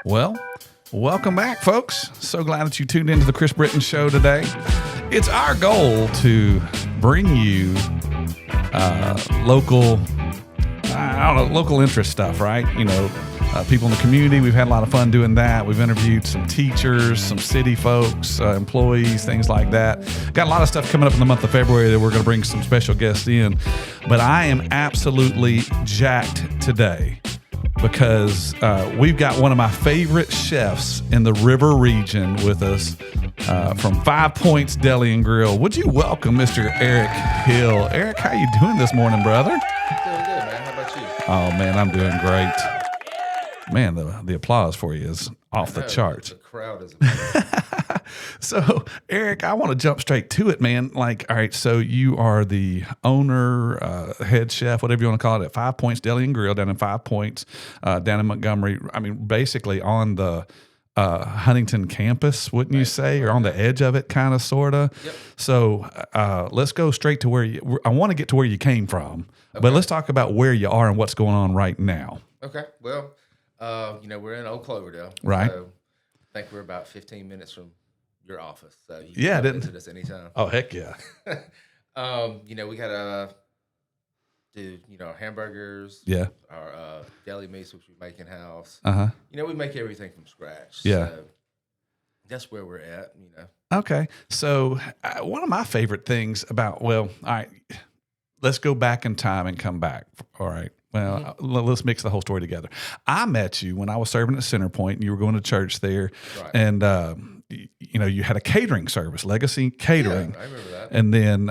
Well, welcome back, folks. So glad that you tuned into the Chris Britton Show today. It's our goal to bring you local interest stuff, right? You know, people in the community. We've had a lot of fun doing that. We've interviewed some teachers, some city folks, employees, things like that. Got a lot of stuff coming up in the month of February that we're going to bring some special guests in. But I am absolutely jacked today because we've got one of my favorite chefs in the River region with us from 5 Points Deli and Grill. Would you welcome Mr. Eric Hill? Eric, how you doing this morning, brother? Doing good, man. How about you? Oh, man, I'm doing great. Man, the applause for you is off the charts. The crowd is amazing. So, Eric, I want to jump straight to it, man. Like, all right, so you are the owner, head chef, whatever you want to call it, at 5 Points Deli and Grill down in 5 Points, down in Montgomery. I mean, basically on the Huntington campus, wouldn't you say, or on the edge of it, kind of, sort of. Yep. So let's go straight to where I want to get to where you came from, but let's talk about where you are and what's going on right now. Okay. Well, we're in Old Cloverdale. Right. So I think we're about 15 minutes from your office. So you Yeah, can visit us anytime. Oh, heck yeah. We got to do, hamburgers. Yeah. Our deli meats, which we make in-house. Uh-huh. We make everything from scratch. Yeah. So that's where we're at, Okay. So one of my favorite things about, all right, let's go back in time and come back. All right. Well, let's mix the whole story together. I met you when I was serving at Centerpoint, and you were going to church there. Right. And, you had a catering service, Legacy Catering. Yeah, I remember that. And then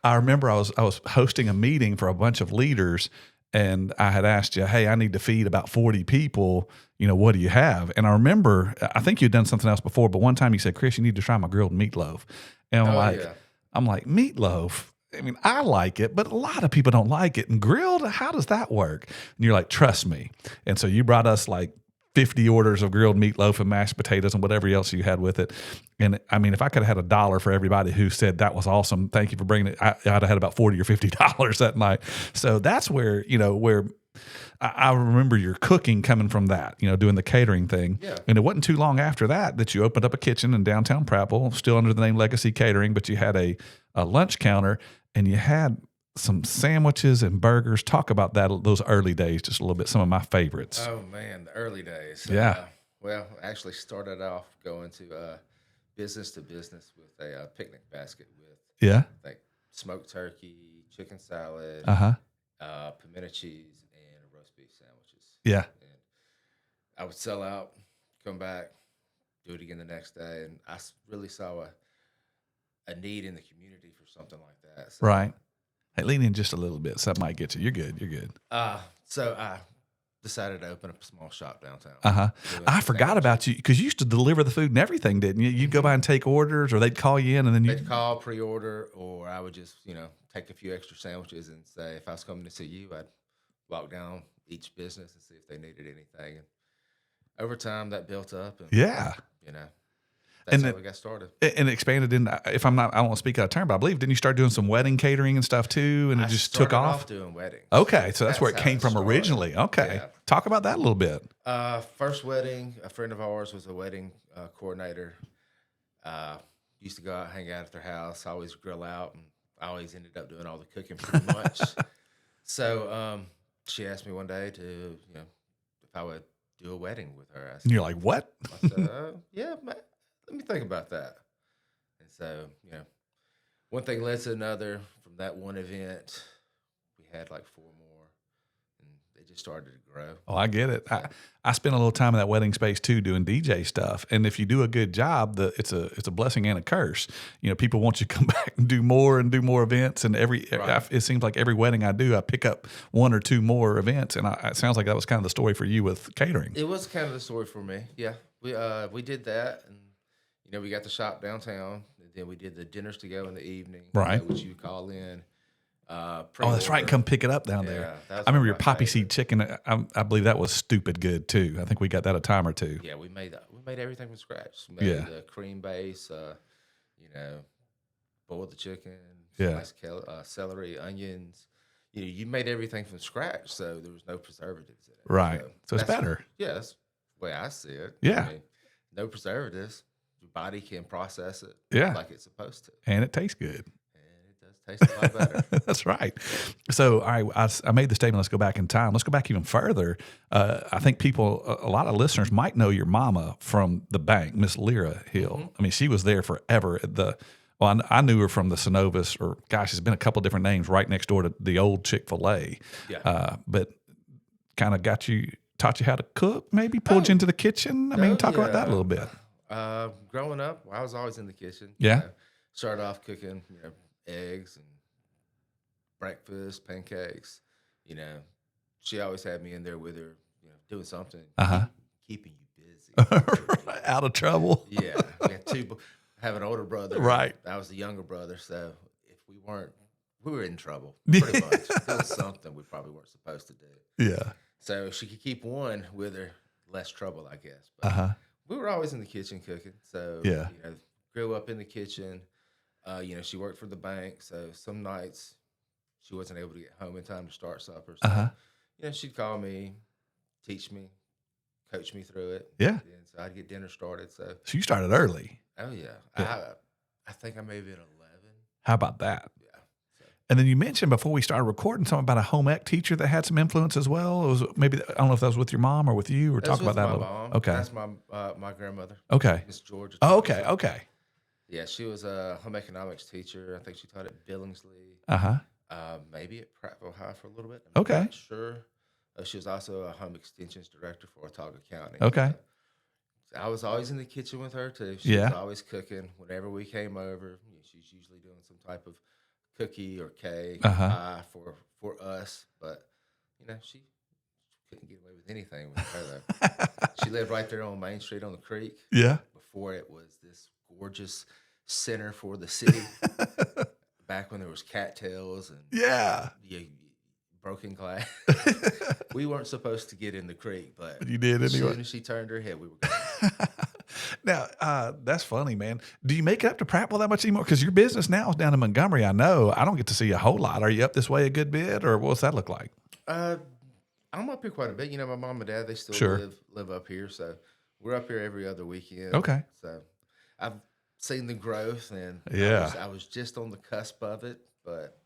I remember I was hosting a meeting for a bunch of leaders, and I had asked you, hey, I need to feed about 40 people. What do you have? And I remember, I think you'd done something else before, but one time you said, Chris, you need to try my grilled meatloaf. And I'm like, meatloaf? I mean, I like it, but a lot of people don't like it. And grilled, how does that work? And you're like, trust me. And so you brought us like 50 orders of grilled meatloaf and mashed potatoes and whatever else you had with it. And I mean, if I could have had $1 for everybody who said that was awesome, thank you for bringing it, I'd have had about $40 or $50 that night. So that's where, where I remember your cooking coming from that, doing the catering thing. Yeah. And it wasn't too long after that you opened up a kitchen in downtown Prattville, still under the name Legacy Catering, but you had a lunch counter and you had some sandwiches and burgers. Talk about those early days just a little bit, some of my favorites. Oh, man, the early days. Yeah. I actually started off going to business to business with a picnic basket with like smoked turkey, chicken salad, pimento cheese, and roast beef sandwiches. Yeah. And I would sell out, come back, do it again the next day, and I really saw a need in the community for something like that. So, right. Hey, lean in just a little bit. Something might get you. You're good. You're good. So I decided to open up a small shop downtown. I forgot about you because you used to deliver the food and everything, didn't you? You'd go by and take orders, or they'd call you in, and then they'd call, pre-order, or I would just, take a few extra sandwiches and say, if I was coming to see you, I'd walk down each business and see if they needed anything. And over time, that built up. And, that's how we got started. And expanded in, I don't want to speak out of turn, but I believe, didn't you start doing some wedding catering and stuff too? And it just took off? Doing weddings. Okay. So that's where it came from originally. Okay. Yeah. Talk about that a little bit. First wedding, a friend of ours was a wedding coordinator. Used to go out, hang out at their house, always grill out, and I always ended up doing all the cooking pretty much. So she asked me one day to, if I would do a wedding with her. And you're like, what? I said, yeah, man. Let me think about that. And so, one thing led to another. From that one event, we had like 4 more, and they just started to grow. Oh, I get it. I spent a little time in that wedding space too, doing DJ stuff. And if you do a good job, it's a blessing and a curse. People want you to come back and do more events. And it seems like every wedding I do, I pick up 1 or 2 more events. And it sounds like that was kind of the story for you with catering. It was kind of the story for me. Yeah, we did that, and we got the shop downtown, and then we did the dinners to go in the evening, right? Which you call in. That's right. Come pick it up down there. I remember your poppy seed chicken. I believe that was stupid good too. I think we got that a time or two. Yeah, we made everything from scratch. We made the cream base. Boiled the chicken. Sliced celery, onions. you made everything from scratch, so there was no preservatives in it. Right. So it's that's- better. Yeah, that's the way I see it. Yeah. I mean, no preservatives. Your body can process it Yeah. like it's supposed to. And it tastes good. And it does taste a lot better. That's right. So, all right, I made the statement, let's go back in time. Let's go back even further. I think people, a lot of listeners might know your mama from the bank, Miss Lyra Hill. Mm-hmm. I mean, she was there forever. I knew her from the Synovus, or gosh, it's been a couple different names right next door to the old Chick-fil-A. Yeah. But kind of taught you how to cook, maybe pulled you into the kitchen. I mean, talk about that a little bit. Growing up, I was always in the kitchen. Yeah. Started off cooking, eggs and breakfast, pancakes. She always had me in there with her, doing something, keeping you busy. Out of trouble. Yeah. We had I have an older brother. Right. I was the younger brother. So if we were in trouble, pretty much. There was something we probably weren't supposed to do. Yeah. So she could keep one with her, less trouble, I guess. But we were always in the kitchen cooking. So, Yeah. grew up in the kitchen. She worked for the bank. So some nights she wasn't able to get home in time to start supper. So, she'd call me, teach me, coach me through it. Yeah. And so I'd get dinner started. So you started early. Oh, yeah. I think I may have been 11. How about that? Yeah. So, And then you mentioned before we started recording something about a home ec teacher that had some influence as well. It was maybe, I don't know if that was with your mom or with you, or talk about that a little. mom. Okay. That's my grandmother. Okay. Miss Georgia. Oh, okay. Okay. Yeah, she was a home economics teacher. I think she taught at Billingsley. Maybe at Prattville High for a little bit. I'm Okay. not sure. She was also a home extensions director for Watauga County. Okay. I was always in the kitchen with her too. She was Yeah. always cooking. Whenever we came over, she's usually doing some type of cookie or cake pie for us. But she couldn't get away with anything with her though. She lived right there on Main Street on the creek. Yeah. Before it was this gorgeous center for the city. Back when there was cattails and Yeah. broken glass. We weren't supposed to get in the creek, but You did as anyway. soon as she turned her head, we were going. Now, that's funny, man. Do you make it up to Prattville that much anymore? Because your business now is down in Montgomery. I know. I don't get to see a whole lot. Are you up this way a good bit, or what's that look like? I'm up here quite a bit. My mom and dad, they still Sure. live up here, so we're up here every other weekend. Okay. So I've seen the growth, and Yeah. I was just on the cusp of it, but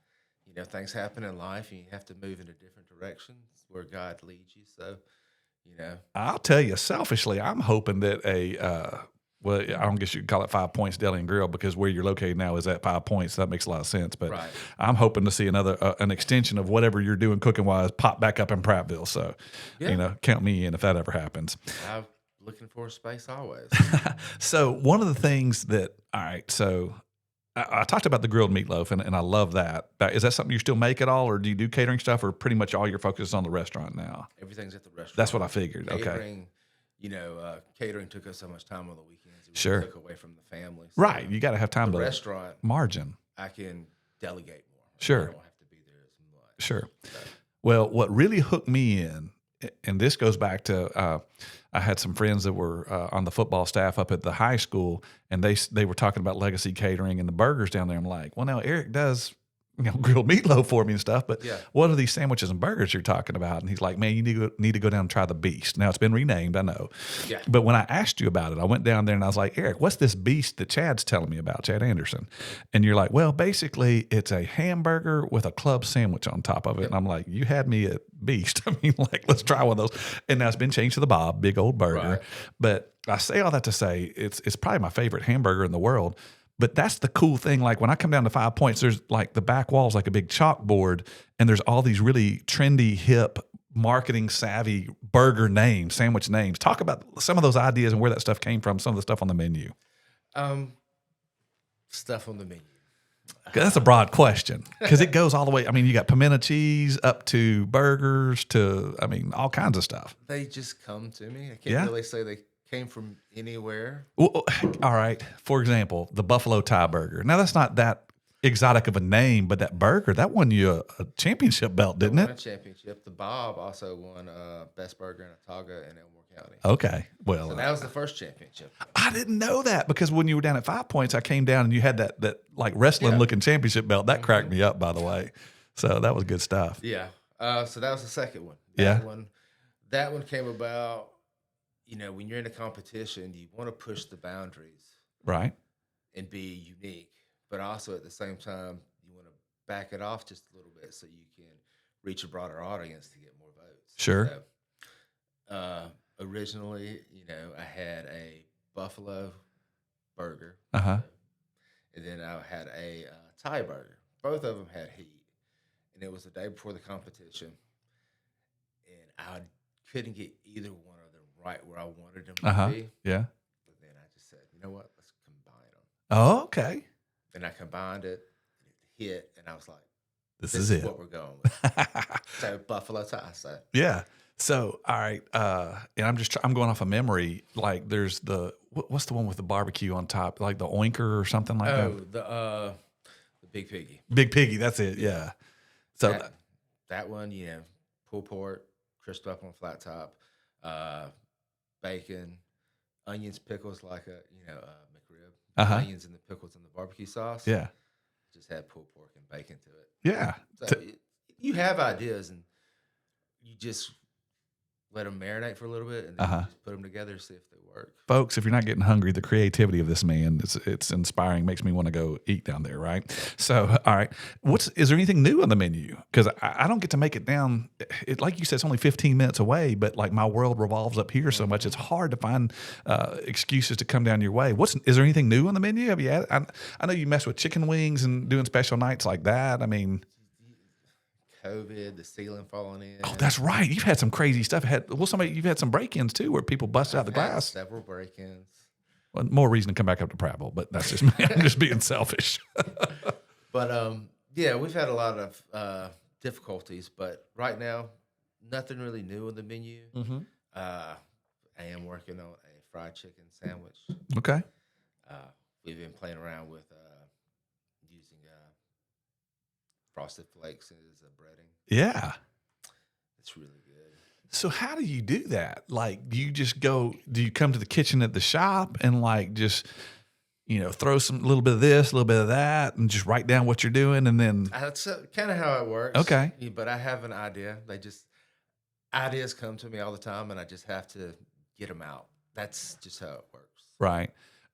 things happen in life, and you have to move in a different direction where God leads you. So, I'll tell you, selfishly, I'm hoping that well, I don't guess you could call it 5 Points Deli and Grill, because where you're located now is at 5 Points. So that makes a lot of sense. But Right. I'm hoping to see an extension of whatever you're doing cooking wise pop back up in Prattville. So, count me in if that ever happens. I'm looking for a space always. So one of the things so I talked about the grilled meatloaf, and I love that. Is that something you still make at all, or do you do catering stuff, or pretty much all your focus is on the restaurant now? Everything's at the restaurant. That's what I figured. Catering, catering took us so much time on the weekends. It Sure. took away from the family. So Right. You got to have time the to restaurant, margin. I can delegate more. Sure. I don't have to be there as much. Sure. So, Well, what really hooked me in, and this goes back to I had some friends that were on the football staff up at the high school, and they were talking about legacy catering and the burgers down there. I'm like, well, now Eric does grilled meatloaf for me and stuff, but Yeah. what are these sandwiches and burgers you're talking about? And he's like, man, you need to go down and try the Beast. Now it's been renamed, I know. Yeah. But when I asked you about it, I went down there and I was like, Eric, what's this Beast that Chad's telling me about, Chad Anderson? And you're like, well, basically it's a hamburger with a club sandwich on top of it. And I'm like, you had me at Beast. I mean, like, let's try one of those. And now it's been changed to the Bob, big old burger. Right. But I say all that to say it's probably my favorite hamburger in the world. But that's the cool thing. Like when I come down to 5 Points, there's like the back wall's like a big chalkboard, and there's all these really trendy, hip, marketing savvy burger names, sandwich names. Talk about some of those ideas and where that stuff came from, some of the stuff on the menu. Stuff on the menu. 'Cause that's a broad question because it goes all the way. I mean, you got pimento cheese up to burgers to, I mean, all kinds of stuff. They just come to me. I can't Yeah. really say they came from anywhere. Well, all right. For example, the Buffalo Tie Burger. Now, that's not that exotic of a name, but that burger, that won you a championship belt, didn't Won a it? championship. The Bob also won best burger in Watauga and Elmore County. Okay. Well, So that was the first championship. I didn't know that because when you were down at 5 Points, I came down and you had that like wrestling looking championship belt. That cracked me up, by the way. So that was good stuff. Yeah. So that was the second one. Yeah. That one came about, when you're in a competition, you want to push the boundaries Right. and be unique, but also at the same time, you want to back it off just a little bit so you can reach a broader audience to get more votes. Sure. So, originally, I had a buffalo burger, Uh-huh. and then I had a Thai burger. Both of them had heat, and it was the day before the competition, and I couldn't get either one of them right where I wanted them to be. Yeah. But then I just said, you know what? Let's combine them. Oh, okay. Then I combined it, and it hit, and I was like, This this is is it. what we're going with. So buffalo Thai. So Yeah. So, all right. And I'm going off of memory. Like there's what's the one with the barbecue on top? Like the oinker or something like that? the Big Piggy. Big Piggy. That's it. Yeah. So That one, pulled pork, crisped up on flat top, bacon, onions, pickles, like a McRib. Onions and the pickles and the barbecue sauce. yeah. Just had pulled pork and bacon to it. Yeah. So you have ideas, and you just let them marinate for a little bit, and then you just put them together, see if they work. Folks, if you're not getting hungry, the creativity of this man, it's inspiring. Makes me want to go eat down there, right? So, all right. Is there anything new on the menu? Because I don't get to make it down. Like you said, it's only 15 minutes away, but like my world revolves up here so much, it's hard to find excuses to come down your way. Is there anything new on the menu? Have you had? I know you mess with chicken wings and doing special nights like that. I mean, COVID, the ceiling falling in. oh, that's right. You've had some crazy stuff. You've had some break-ins too, where people busted out the glass. Several break-ins. Well, more reason to come back up to Prattville, but that's just me. I'm just being selfish. But yeah, we've had a lot of difficulties, but right now, nothing really new on the menu. Mm-hmm. I am working on a fried chicken sandwich. Okay. We've been playing around with using Frosted Flakes as a breading. Yeah. It's really good. So how do you do that? Like, do you come to the kitchen at the shop and like just, throw a little bit of this, a little bit of that, and just write down what you're doing, and then That's kind of how it works. Okay. But I have an idea. Ideas come to me all the time, and I just have to get them out. That's just how it works. right.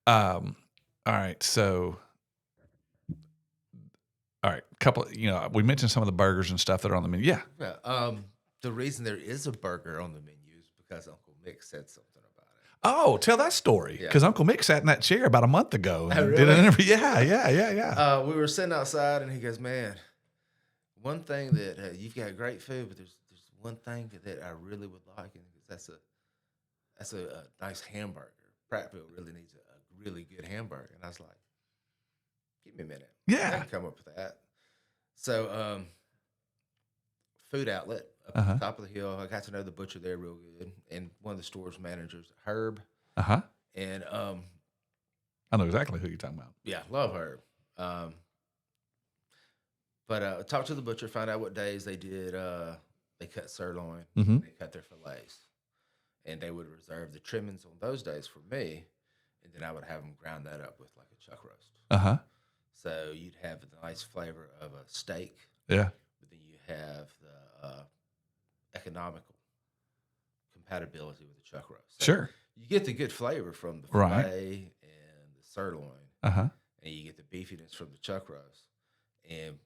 All right. So, all right. We mentioned some of the burgers and stuff that are on the menu. Yeah. Yeah. The reason there is a burger on the menu is because Uncle Mick said something about it. Oh, tell that story. Yeah. Because Uncle Mick sat in that chair about a month ago and Oh, did an really? interview. Yeah. We were sitting outside, and he goes, "Man, one thing that you've got great food, but there's one thing that I really would like, and that's a nice hamburger. Prattville really needs a really good hamburger." And I was like, "Give me a minute. Yeah. I can come up with that." So, food outlet up Uh-huh. at the top of the hill. I got to know the butcher there real good, and one of the store's managers, Herb, Uh-huh. and I know exactly who you're talking about. yeah, love Herb. But talked to the butcher, find out what days they did. They cut sirloin, Mm-hmm. they cut their fillets, and they would reserve the trimmings on those days for me, and then I would have them ground that up with like a chuck roast. Uh-huh. So you'd have the nice flavor of a steak, Yeah. but then you have the economical compatibility with the chuck roast. So Sure. you get the good flavor from the Right. filet and the sirloin, Uh-huh. and you get the beefiness from the chuck roast, and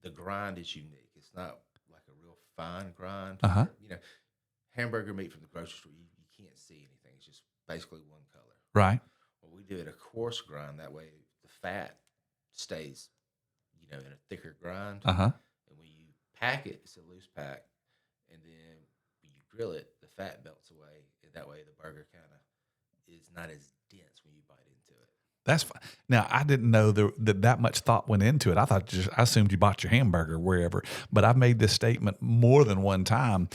the grind is unique. It's not like a real fine grind. Uh-huh. Hamburger meat from the grocery store, you can't see anything. It's just basically one color. Right. Well, we do it a coarse grind. That way the fat stays, in a thicker grind. Uh-huh. And when you pack it, it's a loose pack. And then when you grill it, the fat melts away. And that way the burger kind of is not as dense when you bite into it. That's fine. Now, I didn't know that much thought went into it. I assumed you bought your hamburger wherever. But I've made this statement more than one time,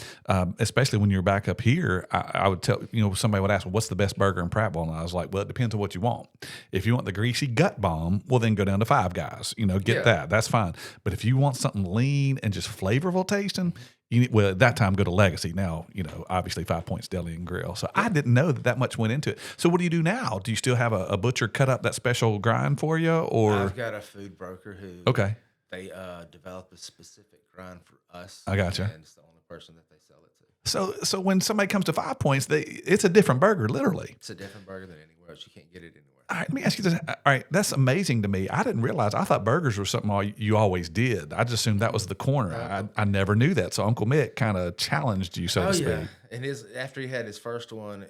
especially when you're back up here. I would tell, somebody would ask, well, what's the best burger in Prattville? And I was like, well, it depends on what you want. If you want the greasy gut bomb, well, then go down to Five Guys. Get Yeah. that. That's fine. But if you want something lean and just flavorful tasting, at that time, go to Legacy. Now, obviously 5 Points Deli and Grill. So I didn't know that much went into it. So what do you do now? Do you still have a butcher cut up that special grind for you, or I've got a food broker who okay, They develop a specific grind for us. I gotcha. And it's the only person that they sell it to. So when somebody comes to 5 Points, it's a different burger, literally. It's a different burger than anywhere else. You can't get it anywhere. All right, let me ask you this. All right, that's amazing to me. I didn't realize. I thought burgers were something you always did. I just assumed that was the corner. I never knew that. So Uncle Mick kind of challenged you, so to speak. Yeah. And after he had his first one,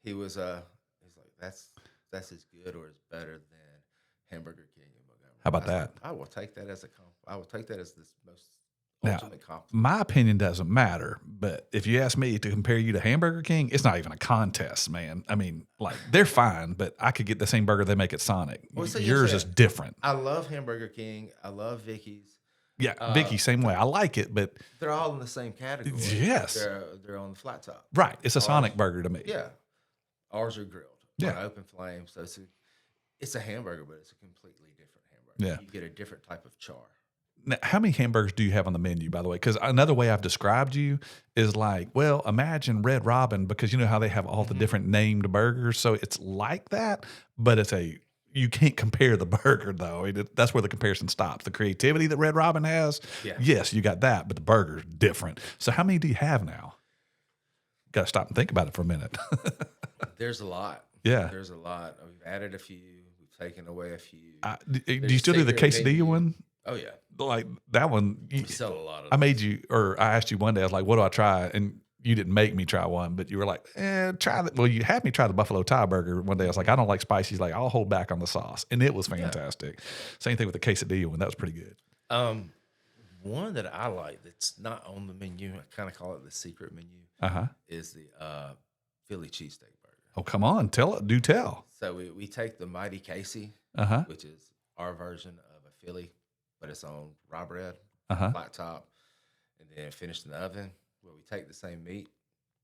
he's like, that's as good or as better than Hamburger King in Montgomery. How about that? I will take that as I will take that as the most Now, ultimate compliment. my opinion doesn't matter, but if you ask me to compare you to Hamburger King, it's not even a contest, man. I mean, like they're fine, but I could get the same burger they make at Sonic. Well, so Yours is different. I love Hamburger King. I love Vicky's. Yeah, Vicky, same way. I like it, but They're all in the same category. Yes. They're on the flat top. right, it's a Sonic burger to me. Yeah. Ours are grilled. Yeah. On open flame. So it's a hamburger, but it's a completely different hamburger. Yeah. You get a different type of char. Now, how many hamburgers do you have on the menu, by the way? Because another way I've described you is like, well, imagine Red Robin, because you know how they have all the different named burgers. So it's like that, but you can't compare the burger, though. That's where the comparison stops. The creativity that Red Robin has, yes, you got that, but the burger's different. So how many do you have now? Got to stop and think about it for a minute. There's a lot. Yeah. There's a lot. We've added a few. We've taken away a few. Do you still do the quesadilla one? Oh, yeah. Like that one. We sell a lot of I made you, or I asked you one day, I was like, what do I try? And you didn't make me try one, but you were like, try that. Well, you had me try the buffalo Thai burger one day. I was like, I don't like spicy. He's like, I'll hold back on the sauce. And it was fantastic. Same thing with the quesadilla one. That was pretty good. One that I like that's not on the menu, I kind of call it the secret menu, is the Philly cheesesteak burger. Oh, come on. Do tell. So we take the Mighty Casey, which is our version of a Philly, but it's on rye bread, flat top, and then finished in the oven, where we take the same meat,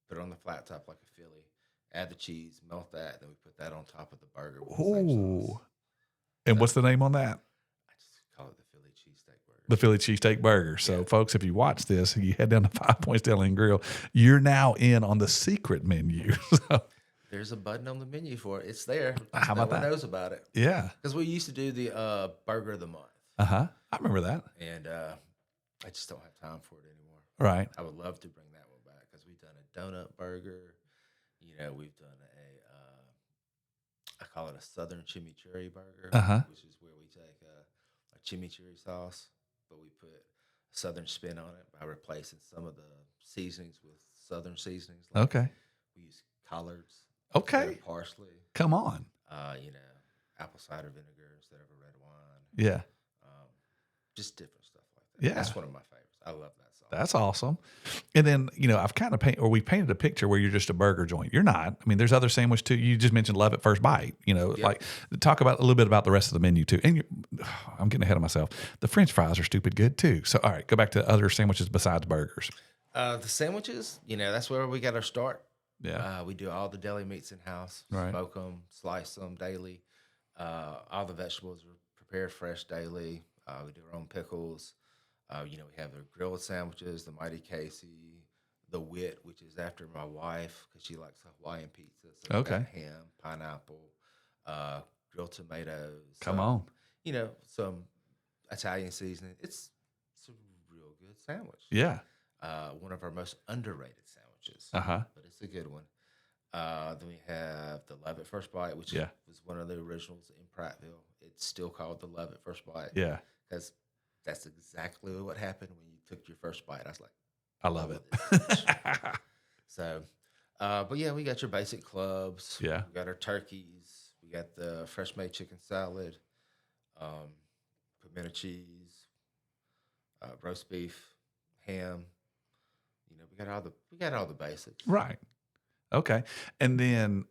put it on the flat top like a Philly, add the cheese, melt that, then we put that on top of the burger with the same sauce. And what's the name on that? I just call it the Philly cheesesteak burger. The Philly cheesesteak burger. So, folks, if you watch this, you head down to 5 Points Deli and Grill, you're now in on the secret menu. So, there's a button on the menu for it. It's there. How about no one that? knows about it. Yeah. Because we used to do the burger of the month. I remember that. And I just don't have time for it anymore. Right. I would love to bring that one back because we've done a donut burger. You know, we've done I call it a Southern chimichurri burger, which is where we take a chimichurri sauce, but we put a Southern spin on it by replacing some of the seasonings with Southern seasonings. Like we use collards. Okay. Parsley. Come on. You know, apple cider vinegar instead of a red wine. Yeah. Just different stuff like that. Yeah. That's one of my favorites. I love that sauce. That's awesome. And then, I've kind of we painted a picture where you're just a burger joint. You're not. I mean, there's other sandwich too. You just mentioned love at first bite, like talk about a little bit about the rest of the menu too. And I'm getting ahead of myself. The French fries are stupid good too. So, all right, go back to other sandwiches besides burgers. The sandwiches, that's where we got our start. Yeah. We do all the deli meats in-house, smoke them, slice them daily. All the vegetables are prepared fresh daily. We do our own pickles. We have the grilled sandwiches, the Mighty Casey, the Wit, which is after my wife because she likes Hawaiian pizza. So we got ham, pineapple, grilled tomatoes. Come on. Some Italian seasoning. It's a real good sandwich. Yeah. One of our most underrated sandwiches. But it's a good one. Then we have the Love at First Bite, which was one of the originals in Prattville. It's still called the Love at First Bite. Yeah. Because that's exactly what happened when you took your first bite. I was like, I love it. So, but yeah, we got your basic clubs. Yeah. We got our turkeys. We got the fresh made chicken salad, pimento cheese, roast beef, ham. We got all the basics. Right. Okay. And then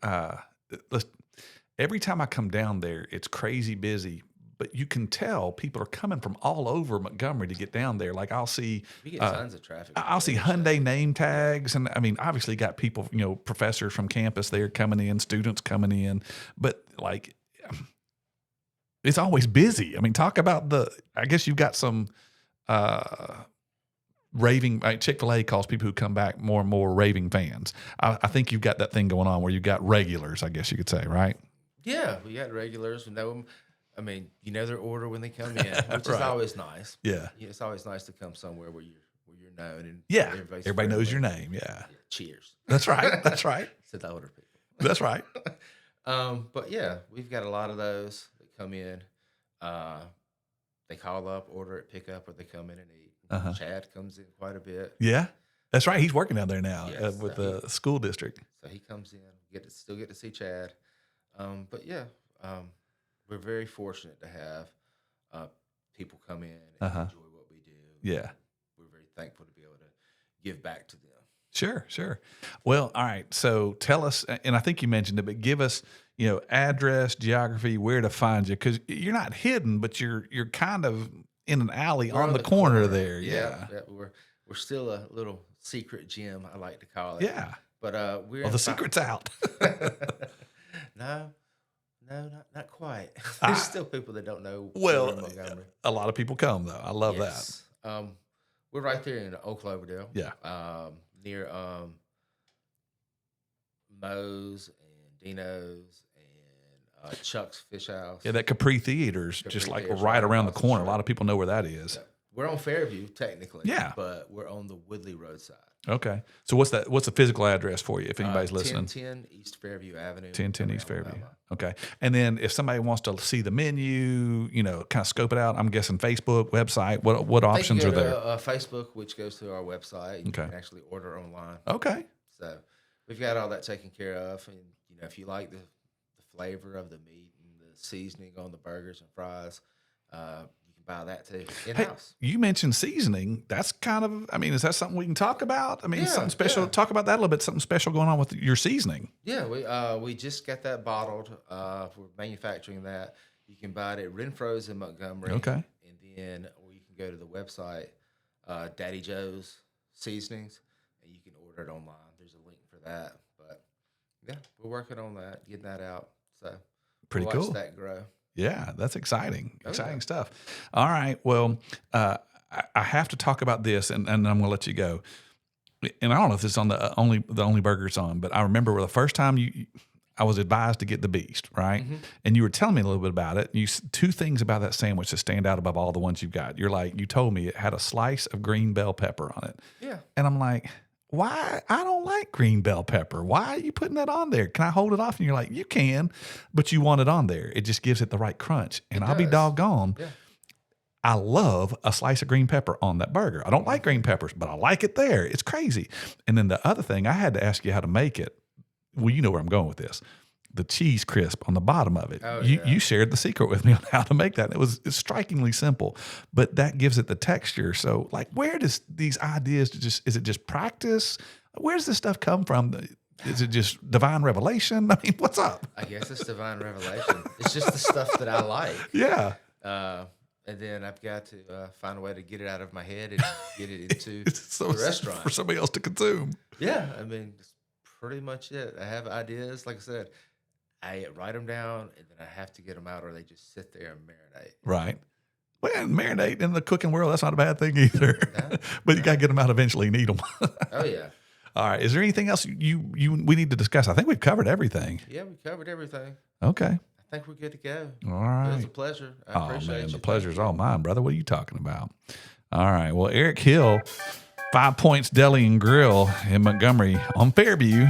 every time I come down there, it's crazy busy, but you can tell people are coming from all over Montgomery to get down there. Like I'll see, we get tons of traffic. I'll see Hyundai name tags. And I mean, obviously got people, professors from campus there coming in, students coming in, but like, it's always busy. I mean, talk about I guess you've got some, raving, Chick-fil-A calls people who come back more and more raving fans. I think you've got that thing going on where you've got regulars, I guess you could say, right? Yeah, we got regulars. We know them. I mean, you know their order when they come in, which is Right. always nice. Yeah. It's always nice to come somewhere where you're known and Yeah. everybody's Everybody knows friendly. your name. Yeah. Yeah, cheers. That's right. That's right. To the older people. That's right. But yeah, we've got a lot of those that come in. They call up, order it, pick up, or they come in and eat. Uh-huh. Chad comes in quite a bit. Yeah. That's right. He's working down there now Yes, with the school district. So he comes in, still get to see Chad. But yeah, we're very fortunate to have people come in and enjoy what we do. Yeah. We're very thankful to be able to give back to them. Sure, sure. Well, all right. So tell us, and I think you mentioned it, but give us, address, geography, where to find you, because you're not hidden, but you're kind of in an alley We're on the corner there. Yeah. We're still a little secret gym, I like to call it. Yeah. But we're Well, the secret's out. No, not quite. There's still people that don't know. Well, we're in Montgomery. A lot of people come though. I love Yes. We're right there in Old Cloverdale. Yeah. Near Moe's and Dino's and Chuck's Fish House. that. Yeah, that Capri Theater's just Capri like Theater's right right around the across the corner. A street. lot of people know where that is. Yeah. We're on Fairview technically. Yeah. But we're on the Woodley Road side. Okay. So what's the physical address for you if anybody's listening? 1010 East Fairview Avenue. 1010 East Montgomery, Fairview. Alabama. Okay. And then if somebody wants to see the menu, kind of scope it out, I'm guessing Facebook, website, what options are there? Facebook, which goes to our website. You Okay. can actually order online. Okay. So we've got all that taken care of. And, if you like the flavor of the meat and the seasoning on the burgers and fries, you can buy that too in-house. Hey, you mentioned seasoning. That's kind of, is that something we can talk about? Yeah, Something special. yeah. Talk about that a little bit. Something special going on with your seasoning. Yeah, we just got that bottled. We're manufacturing that. You can buy it at Renfro's in Montgomery. Okay. And then, or you can go to the website, Daddy Joe's Seasonings, and you can order it online. There's a link for that. But yeah, we're working on that, getting that out. So Pretty watch cool. that grow. Yeah, that's exciting. Oh, Exciting yeah. stuff. All right. Well, I have to talk about this, and I'm going to let you go. And I don't know if this is on the only burger it's on, but I remember the first time I was advised to get the Beast, right? Mm-hmm. And you were telling me a little bit about it. Two things about that sandwich that stand out above all the ones you've got. You told me it had a slice of green bell pepper on it. Yeah. And I'm like, why? I don't like green bell pepper. Why are you putting that on there? Can I hold it off? And you're like, you can, but you want it on there. It just gives it the right crunch. And I'll be does. doggone. Yeah. I love a slice of green pepper on that burger. I don't like green peppers, but I like it there. It's crazy. And then the other thing, I had to ask you how to make it. Well, you know where I'm going with this. The cheese crisp on the bottom of it. Oh, you, yeah. you shared the secret with me on how to make that. It's strikingly simple, but that gives it the texture. So, like, where does these ideas is it just practice? Where does this stuff come from? Is it just divine revelation? I mean, what's up? I guess it's divine revelation. It's just the stuff that I like. Yeah. And then I've got to find a way to get it out of my head and get it into So the restaurant. for somebody else to consume. Yeah, that's pretty much it. I have ideas. Like I said, I write them down, and then I have to get them out, or they just sit there and marinate. Right. Well, marinate in the cooking world, that's not a bad thing either. No, But you got to get them out eventually and eat them. Oh, yeah. All right. Is there anything else we need to discuss? I think we've covered everything. Yeah, we covered everything. Okay. I think we're good to go. All It right. was a pleasure. I Oh, appreciate man, you. the pleasure's all mine, brother. What are you talking about? All right. Well, Eric Hill, 5 Points Deli and Grill in Montgomery on Fairview,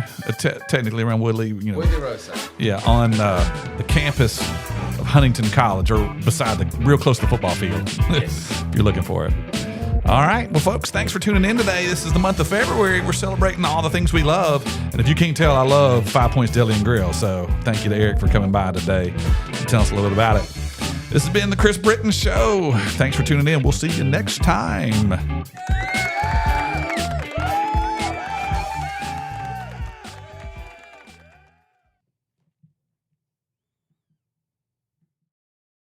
technically around Woodley, Woodley Roadside. yeah, on the campus of Huntington College, or beside real close to the football field, Yes. if you're looking for it. All right. Well, folks, thanks for tuning in today. This is the month of February. We're celebrating all the things we love. And if you can't tell, I love 5 Points Deli and Grill. So thank you to Eric for coming by today and telling us a little bit about it. This has been the Chris Britton Show. Thanks for tuning in. We'll see you next time.